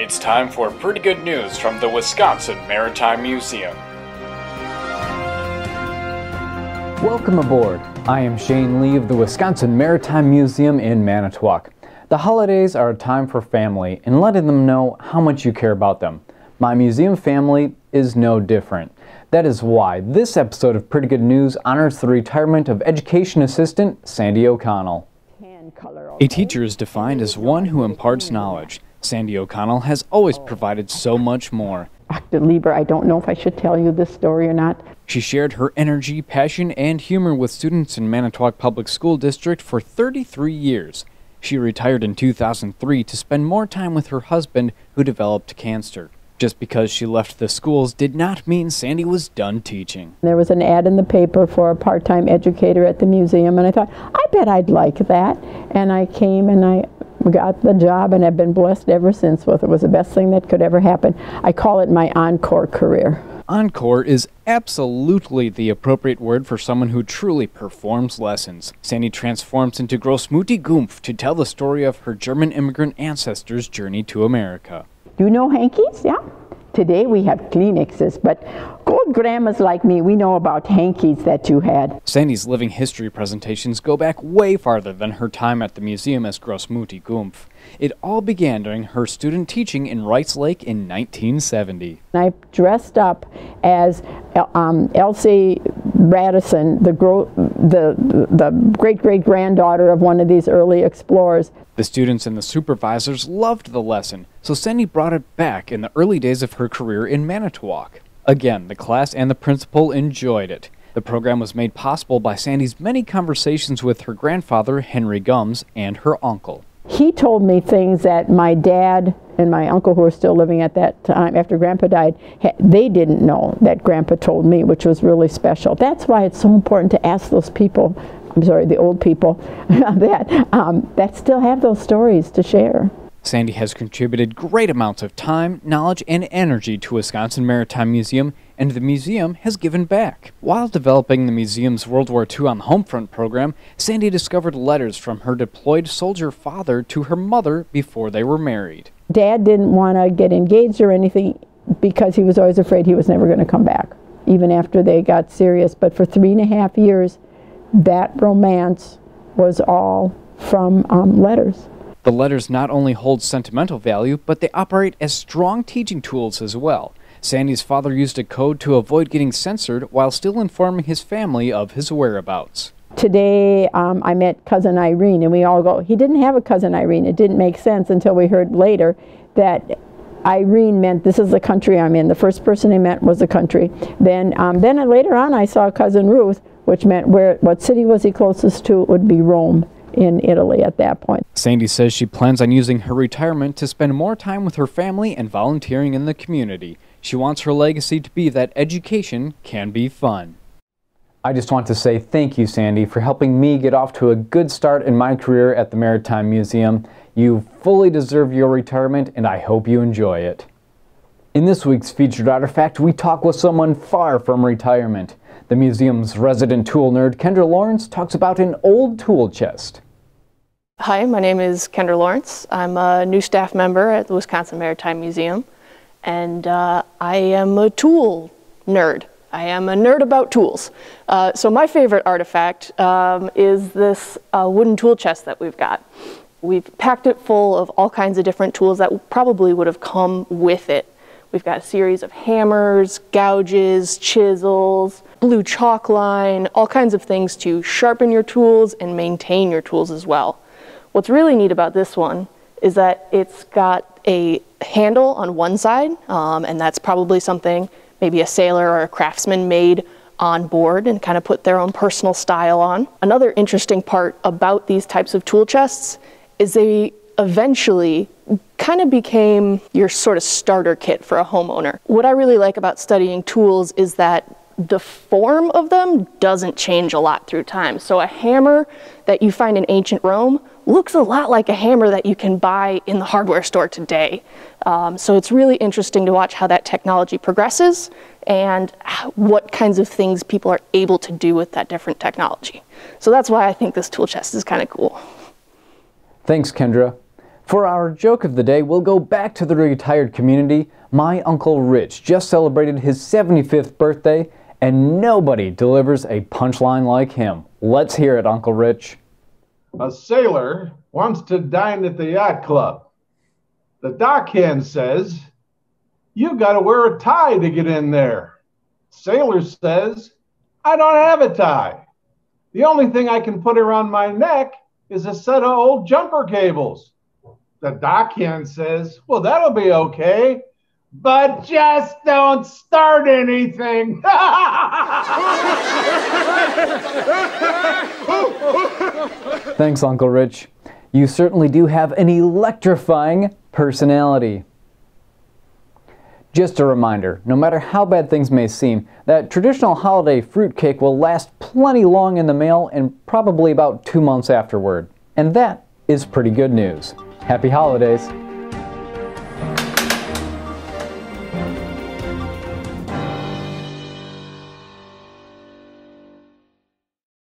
It's time for pretty good news from the Wisconsin Maritime Museum. Welcome aboard. I am Shane Lee of the Wisconsin Maritime Museum in Manitowoc. The holidays are a time for family and letting them know how much you care about them. My museum family is no different. That is why this episode of Pretty Good News honors the retirement of Education Assistant Sandy O'Connell. A teacher is defined as one who imparts knowledge. Sandy O'Connell has always provided so much more. Dr. Lieber, I don't know if I should tell you this story or not. She shared her energy, passion, and humor with students in Manitowoc Public School District for 33 years. She retired in 2003 to spend more time with her husband, who developed cancer. Just because she left the schools did not mean Sandy was done teaching. There was an ad in the paper for a part-time educator at the museum, and I thought, I bet I'd like that. And I came and I got the job, and I've been blessed ever since with it. It was the best thing that could ever happen. I call it my encore career. Encore is absolutely the appropriate word for someone who truly performs lessons. Sandy transforms into Großmutti Gumpf to tell the story of her German immigrant ancestors' journey to America. You know hankies? Yeah. Today we have Kleenexes, but old grandmas like me, we know about hankies that you had. Sandy's living history presentations go back way farther than her time at the museum as Großmutti Gumpf. It all began during her student teaching in Wrights Lake in 1970. I dressed up as Elsie Radisson, the great-great-granddaughter of one of these early explorers. The students and the supervisors loved the lesson, so Sandy brought it back in the early days of her career in Manitowoc. Again, the class and the principal enjoyed it. The program was made possible by Sandy's many conversations with her grandfather, Henry Gums, and her uncle. He told me things that my dad and my uncle, who were still living at that time after Grandpa died, they didn't know that Grandpa told me, which was really special. That's why it's so important to ask those people, I'm sorry, the old people, that still have those stories to share. Sandy has contributed great amounts of time, knowledge, and energy to Wisconsin Maritime Museum, and the museum has given back. While developing the museum's World War II on the Homefront program, Sandy discovered letters from her deployed soldier father to her mother before they were married. Dad didn't want to get engaged or anything because he was always afraid he was never going to come back, even after they got serious. But for 3.5 years, that romance was all from letters. The letters not only hold sentimental value, but they operate as strong teaching tools as well. Sandy's father used a code to avoid getting censored while still informing his family of his whereabouts. Today, I met Cousin Irene, and we all go, he didn't have a Cousin Irene. It didn't make sense until we heard later that Irene meant this is the country I'm in. The first person he met was the country. Then later on, I saw Cousin Ruth, which meant what city was he closest to? It would be Rome in Italy at that point. Sandy says she plans on using her retirement to spend more time with her family and volunteering in the community. She wants her legacy to be that education can be fun. I just want to say thank you, Sandy, for helping me get off to a good start in my career at the Maritime Museum. You fully deserve your retirement, and I hope you enjoy it. In this week's featured artifact, we talk with someone far from retirement. The museum's resident tool nerd, Kendra Lawrence, talks about an old tool chest. Hi, my name is Kendra Lawrence. I'm a new staff member at the Wisconsin Maritime Museum, and I am a tool nerd. I am a nerd about tools. So my favorite artifact is this wooden tool chest that we've got. We've packed it full of all kinds of different tools that probably would have come with it. We've got a series of hammers, gouges, chisels, blue chalk line, all kinds of things to sharpen your tools and maintain your tools as well. What's really neat about this one is that it's got a handle on one side, and that's probably something maybe a sailor or a craftsman made on board and kind of put their own personal style on. Another interesting part about these types of tool chests is they eventually kind of became your sort of starter kit for a homeowner. What I really like about studying tools is that the form of them doesn't change a lot through time. So a hammer that you find in ancient Rome looks a lot like a hammer that you can buy in the hardware store today. So it's really interesting to watch how that technology progresses and what kinds of things people are able to do with that different technology. So that's why I think this tool chest is kind of cool. Thanks, Kendra. For our joke of the day, we'll go back to the retired community. My Uncle Rich just celebrated his 75th birthday, and nobody delivers a punchline like him. Let's hear it, Uncle Rich. A sailor wants to dine at the yacht club. The dockhand says, "You gotta wear a tie to get in there." Sailor says, "I don't have a tie. The only thing I can put around my neck is a set of old jumper cables." The dockhand says, "Well, that'll be okay, but just don't start anything." Thanks, Uncle Rich. You certainly do have an electrifying personality. Just a reminder, no matter how bad things may seem, that traditional holiday fruitcake will last plenty long in the mail and probably about 2 months afterward. And that is pretty good news. Happy holidays!